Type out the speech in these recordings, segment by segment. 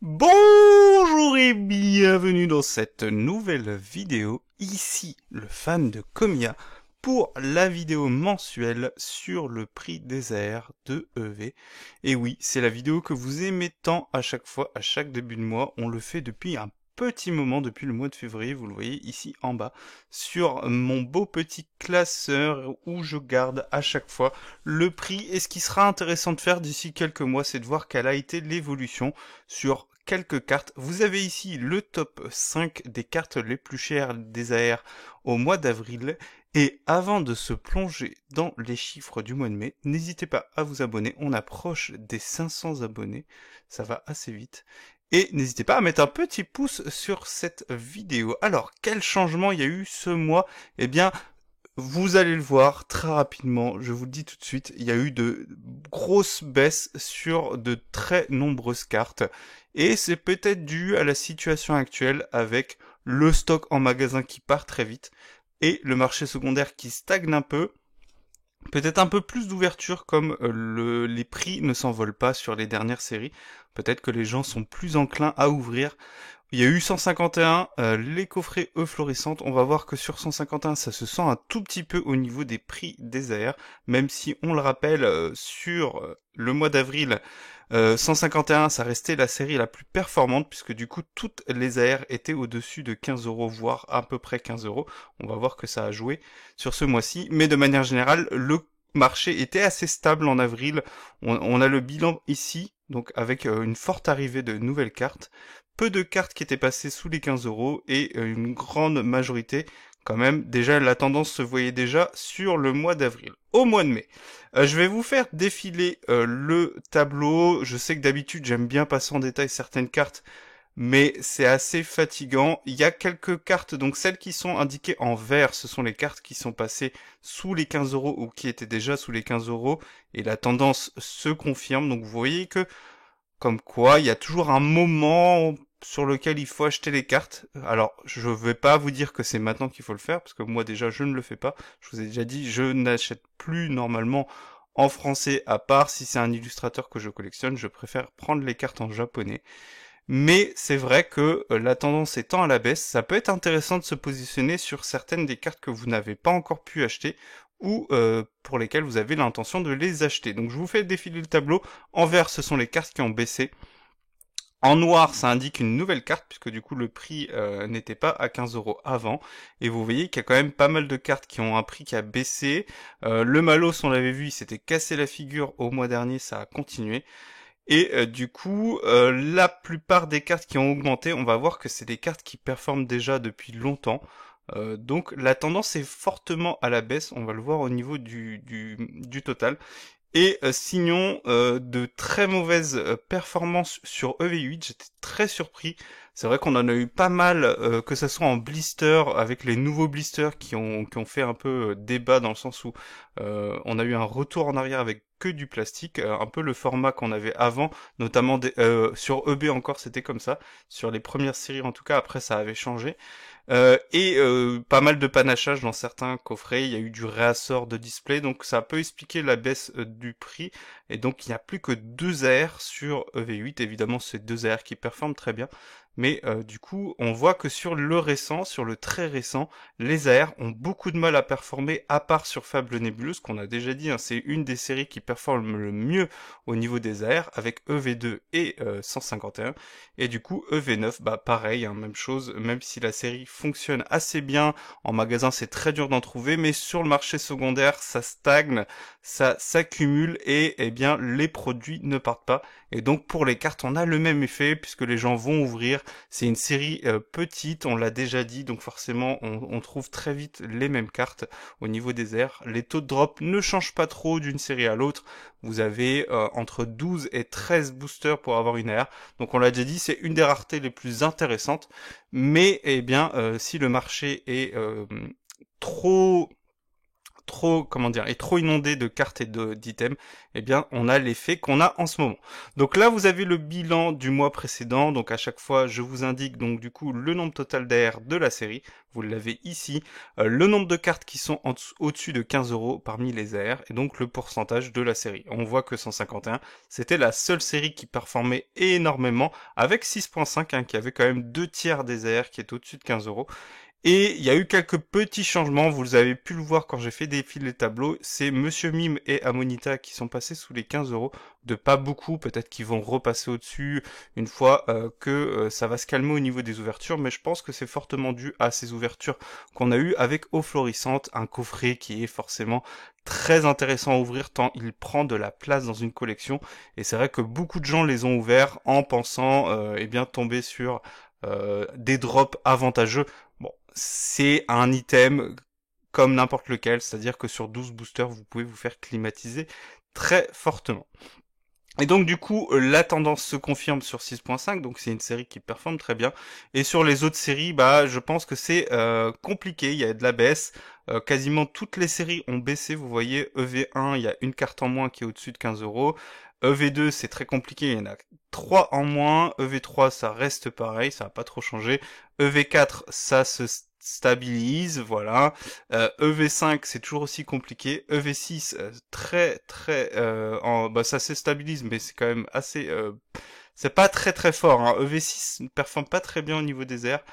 Bonjour et bienvenue dans cette nouvelle vidéo, ici le fan de Komiya, pour la vidéo mensuelle sur le prix des AR de EV. Et oui, c'est la vidéo que vous aimez tant à chaque fois, à chaque début de mois, on le fait depuis un petit moment, depuis le mois de février, vous le voyez ici en bas, sur mon beau petit classeur où je garde à chaque fois le prix. Et ce qui sera intéressant de faire d'ici quelques mois, c'est de voir quelle a été l'évolution sur quelques cartes. Vous avez ici le top 5 des cartes les plus chères des AR au mois d'avril. Et avant de se plonger dans les chiffres du mois de mai, n'hésitez pas à vous abonner. On approche des 500 abonnés. Ça va assez vite. Et n'hésitez pas à mettre un petit pouce sur cette vidéo. Alors, quel changement il y a eu ce mois? Eh bien, vous allez le voir très rapidement, je vous le dis tout de suite, il y a eu de grosses baisses sur de très nombreuses cartes. Et c'est peut-être dû à la situation actuelle avec le stock en magasin qui part très vite et le marché secondaire qui stagne un peu. Peut-être un peu plus d'ouverture comme les prix ne s'envolent pas sur les dernières séries. Peut-être que les gens sont plus enclins à ouvrir. Il y a eu 151, les coffrets fluorescentes. On va voir que sur 151, ça se sent un tout petit peu au niveau des prix des AR, même si on le rappelle, sur le mois d'avril, 151, ça restait la série la plus performante, puisque du coup, toutes les AR étaient au-dessus de 15€, voire à peu près 15€. On va voir que ça a joué sur ce mois-ci, mais de manière générale, le marché était assez stable en avril. On a le bilan ici, donc avec une forte arrivée de nouvelles cartes, peu de cartes qui étaient passées sous les 15€ et une grande majorité quand même. Déjà, la tendance se voyait déjà sur le mois d'avril. Au mois de mai, je vais vous faire défiler le tableau. Je sais que d'habitude, j'aime bien passer en détail certaines cartes, mais c'est assez fatigant. Il y a quelques cartes, donc celles qui sont indiquées en vert, ce sont les cartes qui sont passées sous les 15€ ou qui étaient déjà sous les 15€, et la tendance se confirme. Donc vous voyez que, comme quoi, il y a toujours un moment sur lequel il faut acheter les cartes. Alors, je vais pas vous dire que c'est maintenant qu'il faut le faire, parce que moi déjà je ne le fais pas. Je vous ai déjà dit, je n'achète plus normalement en français, à part si c'est un illustrateur que je collectionne. Je préfère prendre les cartes en japonais. Mais c'est vrai que la tendance étant à la baisse, ça peut être intéressant de se positionner sur certaines des cartes que vous n'avez pas encore pu acheter ou pour lesquelles vous avez l'intention de les acheter. Donc je vous fais défiler le tableau. En vert, ce sont les cartes qui ont baissé. En noir, ça indique une nouvelle carte, puisque du coup le prix n'était pas à 15€ avant. Et vous voyez qu'il y a quand même pas mal de cartes qui ont un prix qui a baissé. Le Malos, on l'avait vu, il s'était cassé la figure au mois dernier, ça a continué. Et du coup, la plupart des cartes qui ont augmenté, on va voir que c'est des cartes qui performent déjà depuis longtemps. Donc la tendance est fortement à la baisse, on va le voir au niveau du total. Et sinon, de très mauvaises performances sur EV8, j'étais très surpris. C'est vrai qu'on en a eu pas mal, que ce soit en blister, avec les nouveaux blisters qui ont fait un peu débat dans le sens où on a eu un retour en arrière avec que du plastique, un peu le format qu'on avait avant, notamment sur EB encore c'était comme ça, sur les premières séries en tout cas, après ça avait changé. Et pas mal de panachage dans certains coffrets, il y a eu du réassort de display, donc ça peut expliquer la baisse du prix, et donc il n'y a plus que 2 AR sur EV8, évidemment c'est 2 AR qui performent très bien, mais du coup on voit que sur le récent, sur le très récent, les AR ont beaucoup de mal à performer, à part sur Fable Nébuleuse, qu'on a déjà dit, hein, c'est une des séries qui performe le mieux au niveau des AR, avec EV2 et 151, et du coup EV9, bah pareil, hein, même chose, même si la série fonctionne assez bien, en magasin c'est très dur d'en trouver, mais sur le marché secondaire ça stagne, ça s'accumule et eh bien les produits ne partent pas. Et donc pour les cartes on a le même effet puisque les gens vont ouvrir, c'est une série petite, on l'a déjà dit, donc forcément on trouve très vite les mêmes cartes au niveau des airs. Les taux de drop ne changent pas trop d'une série à l'autre, vous avez entre 12 et 13 boosters pour avoir une AR, donc on l'a déjà dit, c'est une des raretés les plus intéressantes, mais eh bien si le marché est trop comment dire, est trop inondé de cartes et d'items, eh bien, on a l'effet qu'on a en ce moment. Donc là, vous avez le bilan du mois précédent. Donc à chaque fois, je vous indique donc du coup le nombre total d'AR de la série. Vous l'avez ici. Le nombre de cartes qui sont au-dessus de 15 € parmi les AR et donc le pourcentage de la série. On voit que 151, c'était la seule série qui performait énormément avec 6.5 qui avait quand même 2 tiers des AR qui est au-dessus de 15 €. Et il y a eu quelques petits changements, vous avez pu le voir quand j'ai fait défiler les tableaux, c'est Monsieur Mime et Amonita qui sont passés sous les 15 €, de pas beaucoup, peut-être qu'ils vont repasser au-dessus une fois que ça va se calmer au niveau des ouvertures, mais je pense que c'est fortement dû à ces ouvertures qu'on a eues avec Eau Florissante, un coffret qui est forcément très intéressant à ouvrir tant il prend de la place dans une collection, et c'est vrai que beaucoup de gens les ont ouverts en pensant eh bien tomber sur des drops avantageux. Bon, c'est un item comme n'importe lequel, c'est-à-dire que sur 12 boosters, vous pouvez vous faire climatiser très fortement. Et donc du coup, la tendance se confirme sur 6.5, donc c'est une série qui performe très bien. Et sur les autres séries, bah je pense que c'est compliqué, il y a de la baisse. Quasiment toutes les séries ont baissé, vous voyez, EV1, il y a une carte en moins qui est au-dessus de 15 €. EV2, c'est très compliqué, il y en a 3 en moins. EV3, ça reste pareil, ça n'a pas trop changé. EV4, ça se stabilise, voilà. EV5, c'est toujours aussi compliqué. EV6, ça se stabilise, mais c'est quand même assez... c'est pas très très fort, hein. EV6 ne performe pas très bien au niveau des airs.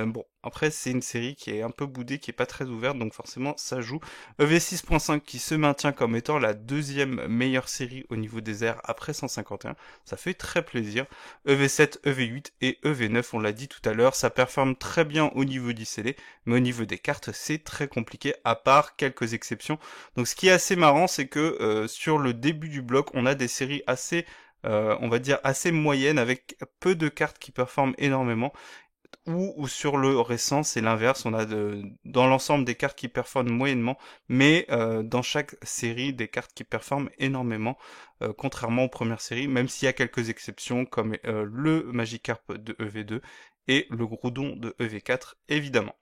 Bon, après c'est une série qui est un peu boudée, qui est pas très ouverte, donc forcément ça joue. EV6.5 qui se maintient comme étant la deuxième meilleure série au niveau des airs après 151, ça fait très plaisir. EV7, EV8 et EV9, on l'a dit tout à l'heure, ça performe très bien au niveau du CD, mais au niveau des cartes c'est très compliqué, à part quelques exceptions. Donc ce qui est assez marrant, c'est que sur le début du bloc, on a des séries assez... on va dire assez moyennes avec peu de cartes qui performent énormément, ou sur le récent c'est l'inverse, on a dans l'ensemble des cartes qui performent moyennement, mais dans chaque série des cartes qui performent énormément, contrairement aux premières séries, même s'il y a quelques exceptions comme le Magikarp de EV2 et le Groudon de EV4 évidemment.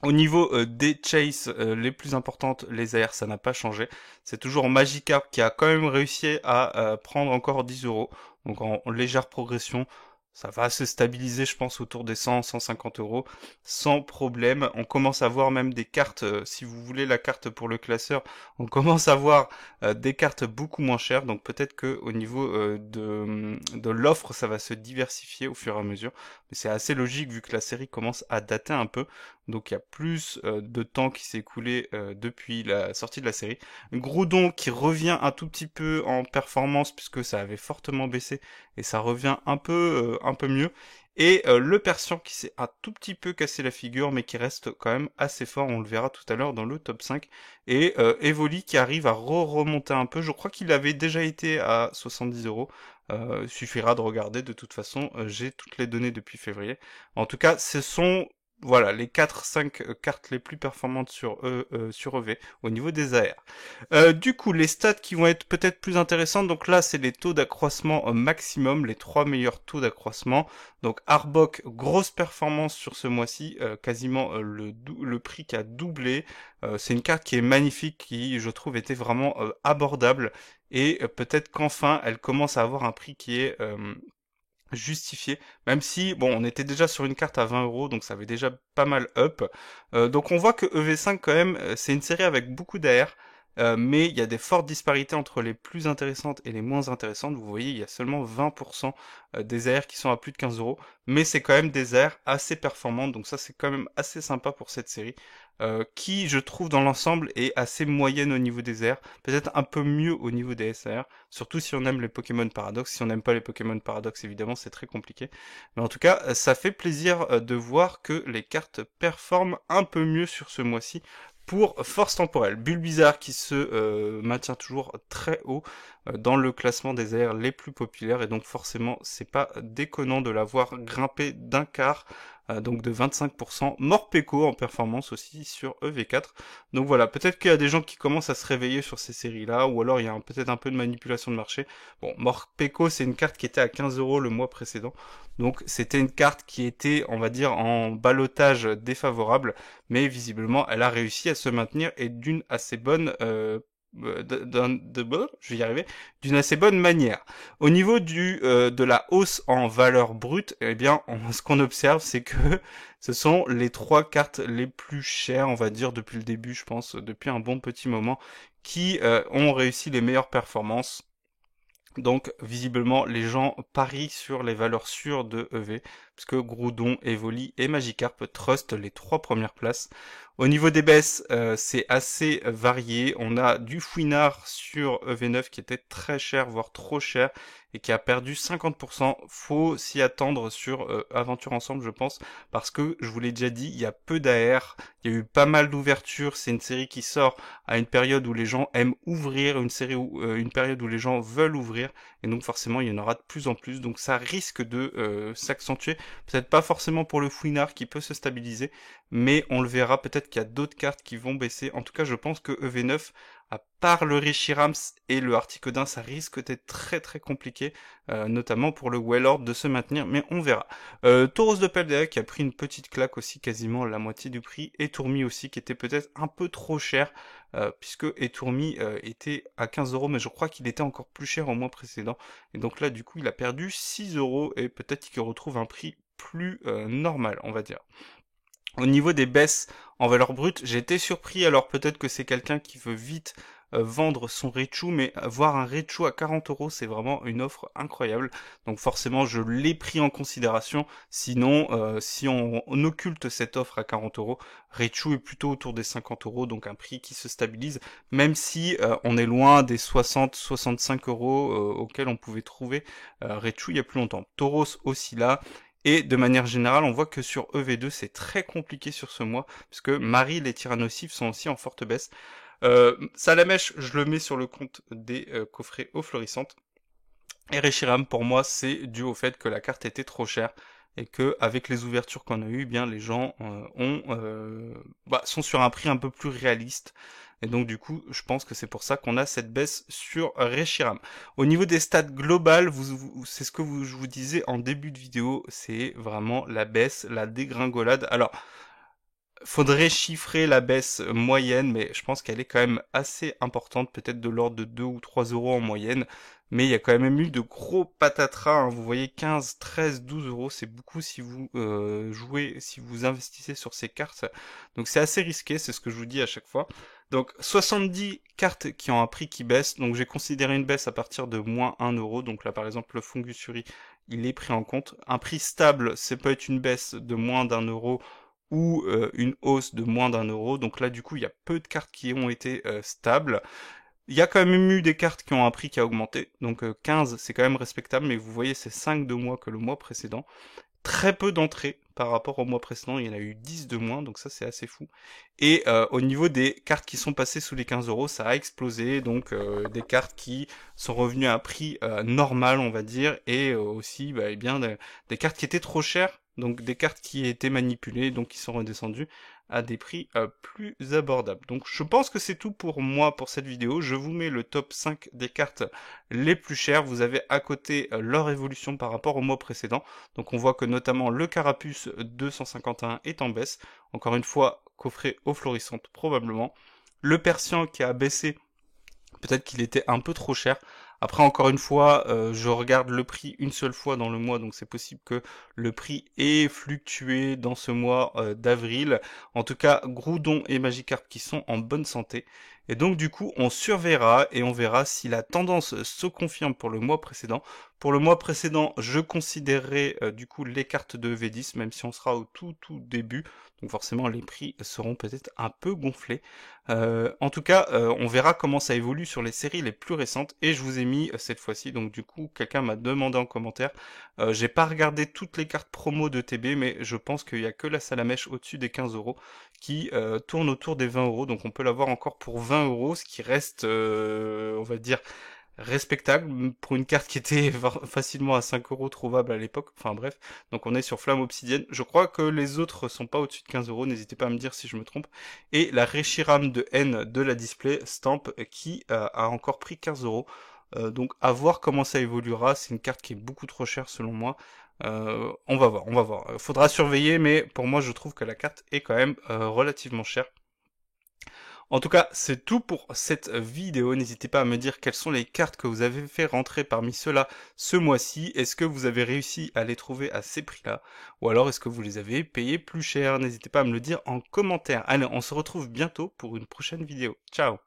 Au niveau des chases les plus importantes, les AR, ça n'a pas changé. C'est toujours Magikarp qui a quand même réussi à prendre encore 10 €. Donc en légère progression, ça va se stabiliser, je pense, autour des 100, 150 € sans problème. On commence à voir même des cartes, si vous voulez la carte pour le classeur, on commence à voir des cartes beaucoup moins chères. Donc peut-être que au niveau de l'offre, ça va se diversifier au fur et à mesure. Mais c'est assez logique vu que la série commence à dater un peu. Donc il y a plus de temps qui s'est écoulé depuis la sortie de la série. Groudon qui revient un tout petit peu en performance puisque ça avait fortement baissé et ça revient un peu mieux. Et le Persian qui s'est un tout petit peu cassé la figure mais qui reste quand même assez fort, on le verra tout à l'heure dans le top 5. Et Evoli qui arrive à remonter un peu, je crois qu'il avait déjà été à 70 €. Suffira de regarder, de toute façon j'ai toutes les données depuis février. En tout cas ce sont voilà, les 4-5 cartes les plus performantes sur EV au niveau des AR. Du coup, les stats qui vont être peut-être plus intéressantes, donc là c'est les taux d'accroissement maximum, les 3 meilleurs taux d'accroissement. Donc Arbok, grosse performance sur ce mois-ci, quasiment le prix qui a doublé. C'est une carte qui est magnifique, qui je trouve était vraiment abordable. Et peut-être qu'enfin elle commence à avoir un prix qui est... justifié, même si bon on était déjà sur une carte à 20 €, donc ça avait déjà pas mal up. Donc on voit que EV5 quand même c'est une série avec beaucoup d'AR, mais il y a des fortes disparités entre les plus intéressantes et les moins intéressantes. Vous voyez, il y a seulement 20% des AR qui sont à plus de 15 €, mais c'est quand même des AR assez performantes, donc ça c'est quand même assez sympa pour cette série, qui je trouve dans l'ensemble est assez moyenne au niveau des AR, peut-être un peu mieux au niveau des SAR, surtout si on aime les Pokémon Paradox. Si on n'aime pas les Pokémon Paradox, évidemment c'est très compliqué, mais en tout cas ça fait plaisir de voir que les cartes performent un peu mieux sur ce mois-ci pour Force Temporelle. Bulbizarre qui se maintient toujours très haut dans le classement des AR les plus populaires, et donc forcément c'est pas déconnant de l'avoir grimpé d'un quart donc de 25%. Morpeko en performance aussi sur EV4. Donc voilà, peut-être qu'il y a des gens qui commencent à se réveiller sur ces séries-là, ou alors il y a peut-être un peu de manipulation de marché. Bon, Morpeko, c'est une carte qui était à 15 € le mois précédent. Donc c'était une carte qui était, on va dire, en ballottage défavorable, mais visiblement elle a réussi à se maintenir et d'une assez bonne je vais y arriver, d'une assez bonne manière. Au niveau de la hausse en valeur brute, eh bien, ce qu'on observe, c'est que ce sont les 3 cartes les plus chères, on va dire, depuis le début, je pense, depuis un bon petit moment, qui ont réussi les meilleures performances. Donc, visiblement, les gens parient sur les valeurs sûres de EV, puisque Groudon, Evoli et Magikarp trustent les 3 premières places. Au niveau des baisses, c'est assez varié. On a du Fouinard sur EV9 qui était très cher, voire trop cher, et qui a perdu 50%. Faut s'y attendre sur Aventure Ensemble, je pense, parce que, je vous l'ai déjà dit, il y a peu d'AR, il y a eu pas mal d'ouvertures, c'est une série qui sort à une période où les gens aiment ouvrir, une période où les gens veulent ouvrir, et donc forcément il y en aura de plus en plus, donc ça risque de s'accentuer, peut-être pas forcément pour le Fouinard qui peut se stabiliser, mais on le verra, peut-être qu'il y a d'autres cartes qui vont baisser. En tout cas, je pense que EV9, à part le Reshirams et le Articodin, ça risque d'être très très compliqué, notamment pour le Wailord de se maintenir, mais on verra. Tauros de Paldea qui a pris une petite claque aussi, quasiment la moitié du prix, et Tourmi aussi qui était peut-être un peu trop cher, puisque Etourmi était à 15 €, mais je crois qu'il était encore plus cher au mois précédent, et donc là du coup il a perdu 6 €, et peut-être qu'il retrouve un prix plus normal, on va dire. Au niveau des baisses en valeur brute, j'ai été surpris, alors peut-être que c'est quelqu'un qui veut vite vendre son Raichu, mais voir un Raichu à 40 €, c'est vraiment une offre incroyable. Donc forcément, je l'ai pris en considération. Sinon, si on occulte cette offre à 40 €, Raichu est plutôt autour des 50 €, donc un prix qui se stabilise, même si on est loin des 60-65 € auxquels on pouvait trouver Raichu il y a plus longtemps. Tauros aussi là. Et de manière générale, on voit que sur EV2, c'est très compliqué sur ce mois, parce que Marie et les Tyrannosifs sont aussi en forte baisse. Salamèche, je le mets sur le compte des coffrets eau florissante. Et Reshiram, pour moi, c'est dû au fait que la carte était trop chère, et que avec les ouvertures qu'on a eues, bien les gens sont sur un prix un peu plus réaliste. Et donc du coup, je pense que c'est pour ça qu'on a cette baisse sur Reshiram. Au niveau des stats globales, c'est ce que je vous disais en début de vidéo, c'est vraiment la baisse, la dégringolade. Alors, faudrait chiffrer la baisse moyenne, mais je pense qu'elle est quand même assez importante, peut-être de l'ordre de 2 ou 3 € en moyenne. Mais il y a quand même eu de gros patatras, hein. Vous voyez 15, 13, 12 €, c'est beaucoup si vous jouez, si vous investissez sur ces cartes. Donc c'est assez risqué, c'est ce que je vous dis à chaque fois. Donc 70 cartes qui ont un prix qui baisse, donc j'ai considéré une baisse à partir de moins 1 €. Donc là par exemple le Fungusuri, il est pris en compte. Un prix stable, ça peut être une baisse de moins d'1 € ou une hausse de moins d'1 €. Donc là, du coup, il y a peu de cartes qui ont été stables. Il y a quand même eu des cartes qui ont un prix qui a augmenté. Donc 15, c'est quand même respectable, mais vous voyez, c'est 5 de moins que le mois précédent. Très peu d'entrées par rapport au mois précédent, il y en a eu 10 de moins, donc ça c'est assez fou. Et au niveau des cartes qui sont passées sous les 15 €, ça a explosé, donc des cartes qui sont revenues à un prix normal, on va dire, et aussi eh bien des cartes qui étaient trop chères, donc des cartes qui étaient manipulées, donc qui sont redescendues à des prix plus abordables. Donc je pense que c'est tout pour moi pour cette vidéo. Je vous mets le top 5 des cartes les plus chères. Vous avez à côté leur évolution par rapport au mois précédent. Donc on voit que notamment le Carapuce 251 est en baisse. Encore une fois, coffret eau florissante probablement. Le Persian qui a baissé, peut-être qu'il était un peu trop cher. Après, encore une fois, je regarde le prix une seule fois dans le mois, donc c'est possible que le prix ait fluctué dans ce mois d'avril. En tout cas, Groudon et Magikarp qui sont en bonne santé. Et donc du coup, on surveillera et on verra si la tendance se confirme pour le mois précédent. Pour le mois précédent, je considérerai du coup les cartes de V10, même si on sera au tout début. Donc forcément, les prix seront peut-être un peu gonflés. En tout cas, on verra comment ça évolue sur les séries les plus récentes. Et je vous ai mis cette fois-ci, donc du coup, quelqu'un m'a demandé en commentaire. J'ai pas regardé toutes les cartes promo de TB, mais je pense qu'il y a que la Salamèche au-dessus des 15 € qui tourne autour des 20 €. Donc on peut l'avoir encore pour 20 €, ce qui reste, on va dire, respectable pour une carte qui était facilement à 5 euros trouvable à l'époque. Enfin bref, donc on est sur Flamme Obsidienne. Je crois que les autres sont pas au-dessus de 15 euros, n'hésitez pas à me dire si je me trompe. Et la Reshiram de N de la Display Stamp qui a encore pris 15 euros. Donc à voir comment ça évoluera, c'est une carte qui est beaucoup trop chère selon moi. On va voir, on va voir. Faudra surveiller, mais pour moi je trouve que la carte est quand même relativement chère. En tout cas, c'est tout pour cette vidéo. N'hésitez pas à me dire quelles sont les cartes que vous avez fait rentrer parmi ceux-là ce mois-ci. Est-ce que vous avez réussi à les trouver à ces prix-là? Ou alors est-ce que vous les avez payés plus cher? N'hésitez pas à me le dire en commentaire. Allez, on se retrouve bientôt pour une prochaine vidéo. Ciao!